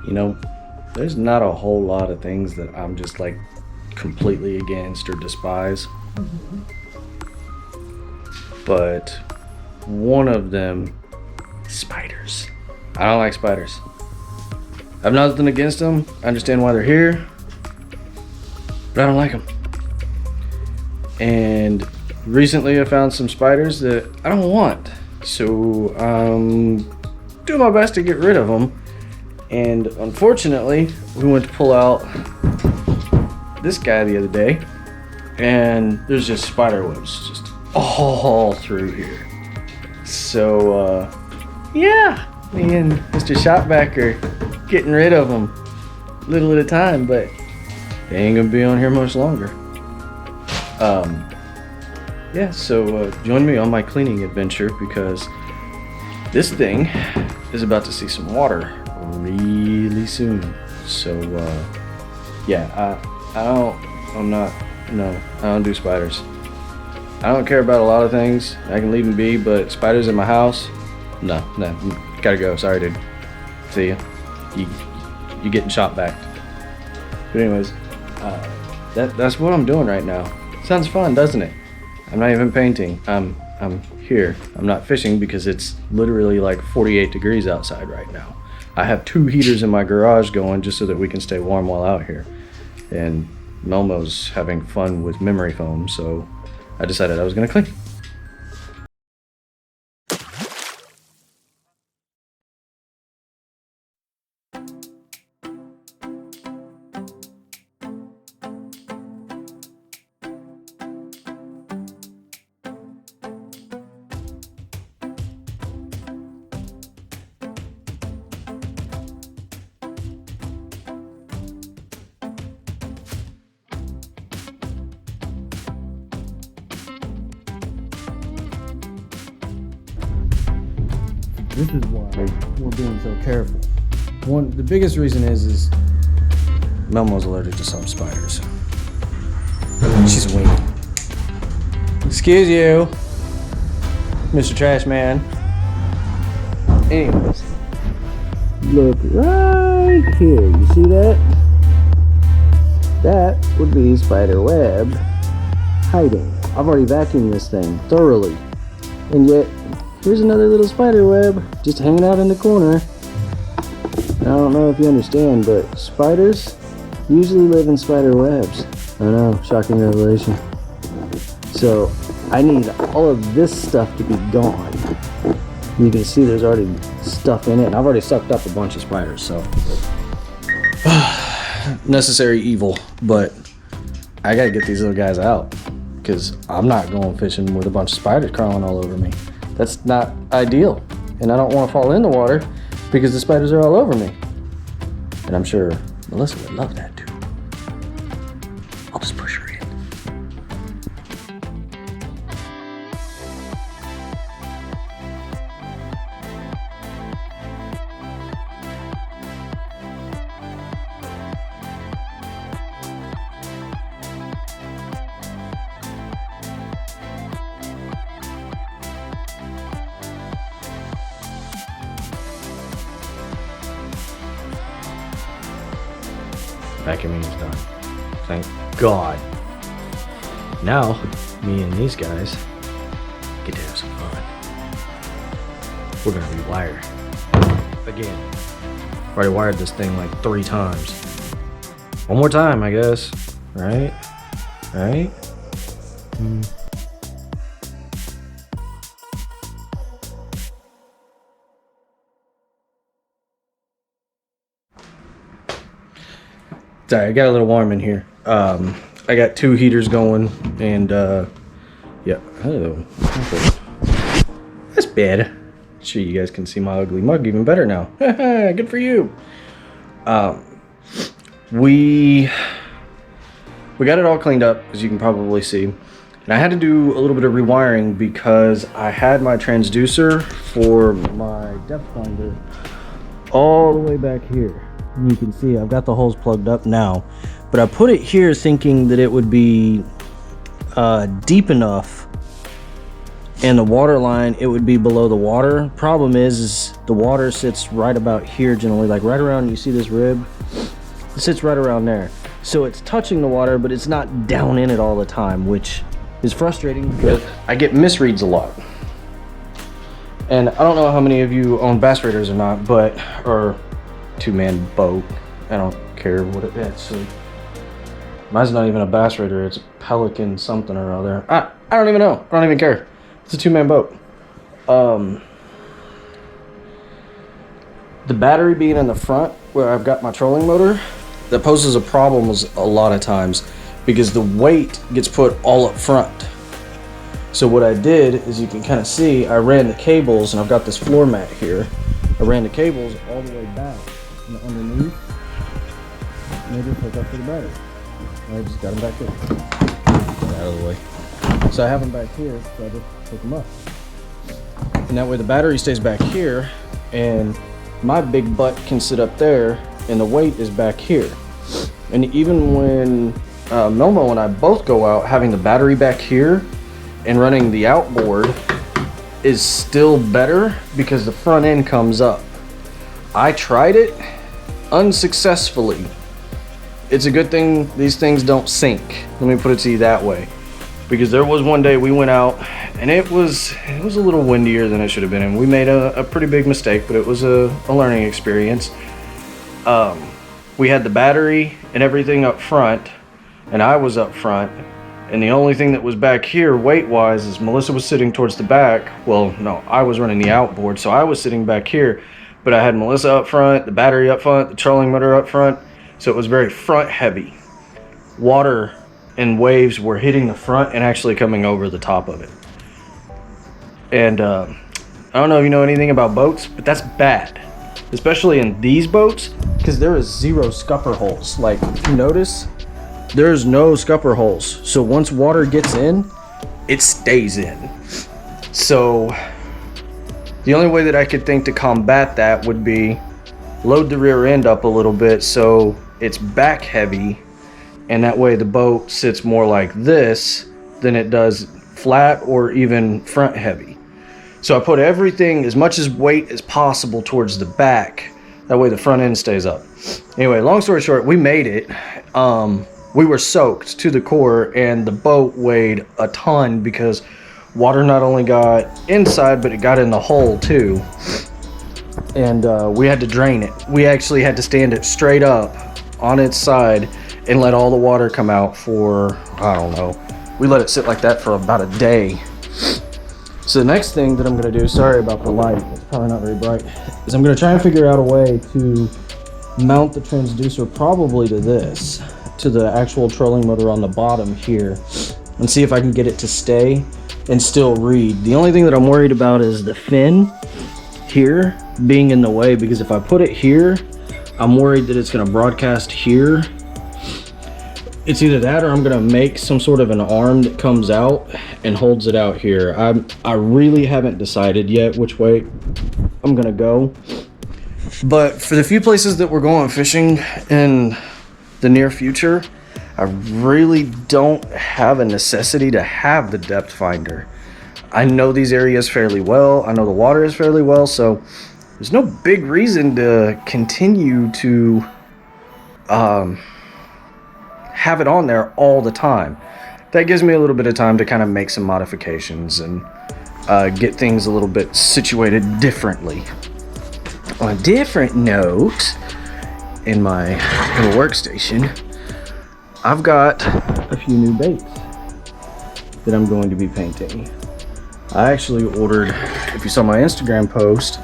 you know, there's not a whole lot of things that I'm just like completely against or despise. But one of them is spiders. I don't like spiders. I have nothing against them. I understand why they're here, but I don't like them. And recently I found some spiders that I don't want. So I'm doing my best to get rid of them. And unfortunately, we went to pull out this guy the other day, and there's just spider webs just all through here. So yeah, me and Mr. Shopback are getting rid of them little at a time, but they ain't gonna be on here much longer. Yeah, so join me on my cleaning adventure, because this thing is about to see some water really soon. So yeah, I don't do spiders. I don't care about a lot of things. I can leave them be, but spiders in my house, no, gotta go. Sorry, dude. See ya. You getting shot back. But anyways, that's what I'm doing right now. Sounds fun, doesn't it? I'm not even painting. I'm here. I'm not fishing because it's literally like 48 degrees outside right now. I have 2 heaters in my garage going just so that we can stay warm while out here. And Melmo's having fun with memory foam, so I decided I was gonna clean. This is why we're being so careful. The biggest reason is Melmo's allergic to some spiders. She's a weenie. Excuse you, Mr. Trash Man. Anyways, look right here. You see that? That would be spider web hiding. I've already vacuumed this thing thoroughly, and yet here's another little spider web just hanging out in the corner. I don't know if you understand, but spiders usually live in spider webs. I know, shocking revelation. So I need all of this stuff to be gone. You can see there's already stuff in it, and I've already sucked up a bunch of spiders, so necessary evil. But I gotta get these little guys out, because I'm not going fishing with a bunch of spiders crawling all over me. That's not ideal, and I don't want to fall in the water because the spiders are all over me. And I'm sure Melissa would love that too. I'll just push her in. Vacuuming is done. Thank God. Now, me and these guys get to have some fun. We're gonna rewire. Again. I've already wired this thing like 3 times. One more time, I guess. Right? Right? Sorry, I got a little warm in here. I got 2 heaters going, and yeah. Oh, that's bad. Sure, you guys can see my ugly mug even better now. Good for you. We got it all cleaned up, as you can probably see. And I had to do a little bit of rewiring because I had my transducer for my depth finder all the way back here. And you can see I've got the holes plugged up now, but I put it here thinking that it would be deep enough, and the water line, it would be below the water. Problem is the water sits right about here generally, like right around, you see this rib? It sits right around there. So it's touching the water, but it's not down in it all the time, which is frustrating because I get misreads a lot. And I don't know how many of you own Bass Raiders or not, but, or two-man boat. I don't care what it is. So mine's not even a Bass Raider, it's a Pelican something or other. I don't even know, I don't even care. It's a two-man boat. The battery being in the front where I've got my trolling motor, that poses a problem a lot of times because the weight gets put all up front. So what I did is, you can kind of see, I ran the cables, and I've got this floor mat here. I ran the cables all the way back and underneath. Maybe hook up to the battery. I just got them back here. Get out of the way. So I have them back here, so I just hook them up. And that way the battery stays back here, and my big butt can sit up there, and the weight is back here. And even when Momo and I both go out, having the battery back here and running the outboard is still better because the front end comes up. I tried it unsuccessfully. It's a good thing these things don't sink. Let me put it to you that way. Because there was one day we went out and it was a little windier than it should have been, and we made a pretty big mistake, but it was a learning experience. We had the battery and everything up front, and I was up front, and the only thing that was back here weight-wise is Melissa was sitting towards the back. Well, no, I was running the outboard, so I was sitting back here, but I had Melissa up front, the battery up front, the trolling motor up front, so it was very front heavy. Water and waves were hitting the front and actually coming over the top of it. And I don't know if you know anything about boats, but that's bad, especially in these boats, because there is zero scupper holes. Like, if you notice, there's no scupper holes. So once water gets in, it stays in. So the only way that I could think to combat that would be load the rear end up a little bit so it's back heavy, and that way the boat sits more like this than it does flat or even front heavy. So I put everything, as much as weight as possible, towards the back. That way the front end stays up. Anyway, long story short, we made it. We were soaked to the core, and the boat weighed a ton because water not only got inside, but it got in the hull too. And we had to drain it. We actually had to stand it straight up on its side and let all the water come out for, I don't know, we let it sit like that for about a day. So the next thing that I'm going to do, sorry about the light, it's probably not very bright, is I'm going to try and figure out a way to mount the transducer probably to this, to the actual trolling motor on the bottom here, and see if I can get it to stay and still read. The only thing that I'm worried about is the fin here being in the way, because if I put it here, I'm worried that it's going to broadcast here. It's either that or I'm gonna make some sort of an arm that comes out and holds it out here. I really haven't decided yet which way I'm gonna go. But for the few places that we're going fishing in the near future, I really don't have a necessity to have the depth finder. I know these areas fairly well. I know the water is fairly well, so there's no big reason to continue to have it on there all the time. That gives me a little bit of time to kind of make some modifications and get things a little bit situated differently. On a different note, in my little workstation, I've got a few new baits that I'm going to be painting. I actually ordered, if you saw my Instagram post,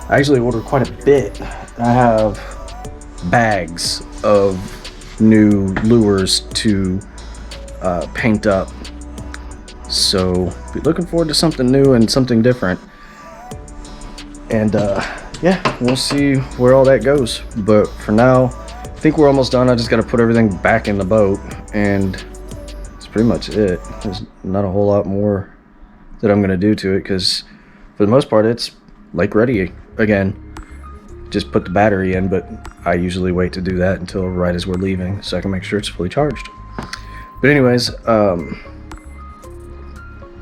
I actually ordered quite a bit. I have bags of new lures to paint up, so be looking forward to something new and something different. And yeah, we'll see where all that goes, but for now I think we're almost done. I just got to put everything back in the boat, and that's pretty much it. There's not a whole lot more that I'm gonna do to it, because for the most part it's lake ready again. Just put the battery in, but I usually wait to do that until right as we're leaving so I can make sure it's fully charged. But anyways, I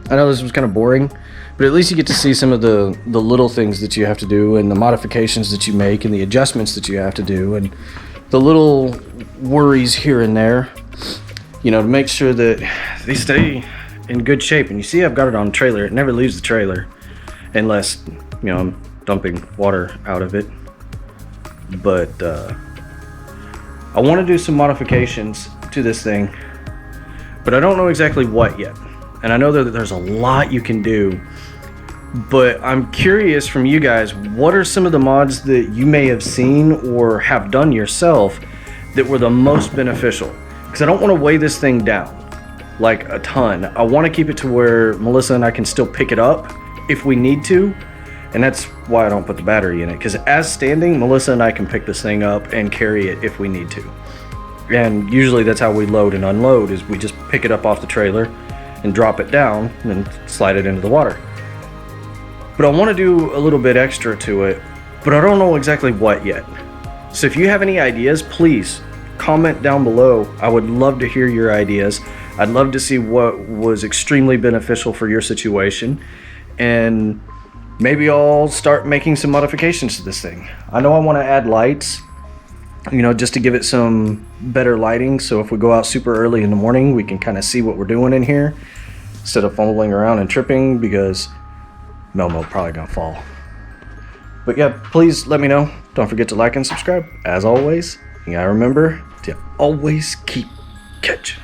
know this was kind of boring, But at least you get to see some of the little things that you have to do, and the modifications that you make, and the adjustments that you have to do, and the little worries here and there, you know, to make sure that they stay in good shape. And you see I've got it on a trailer. It never leaves the trailer unless, you know, I'm dumping water out of it. But I want to do some modifications to this thing, but I don't know exactly what yet. And I know that there's a lot you can do, but I'm curious from you guys, what are some of the mods that you may have seen or have done yourself that were the most beneficial? Because I don't want to weigh this thing down like a ton. I want to keep it to where Melissa and I can still pick it up if we need to. And that's why I don't put the battery in it, because as standing, Melissa and I can pick this thing up and carry it if we need to. And usually that's how we load and unload, is we just pick it up off the trailer and drop it down and slide it into the water. But I want to do a little bit extra to it, but I don't know exactly what yet. So if you have any ideas, please comment down below. I would love to hear your ideas. I'd love to see what was extremely beneficial for your situation, and maybe I'll start making some modifications to this thing. I know I want to add lights, you know, just to give it some better lighting, so if we go out super early in the morning, we can kind of see what we're doing in here instead of fumbling around and tripping, because Melmo probably gonna fall. But yeah, please let me know. Don't forget to like and subscribe. As always, you gotta remember to always keep catching.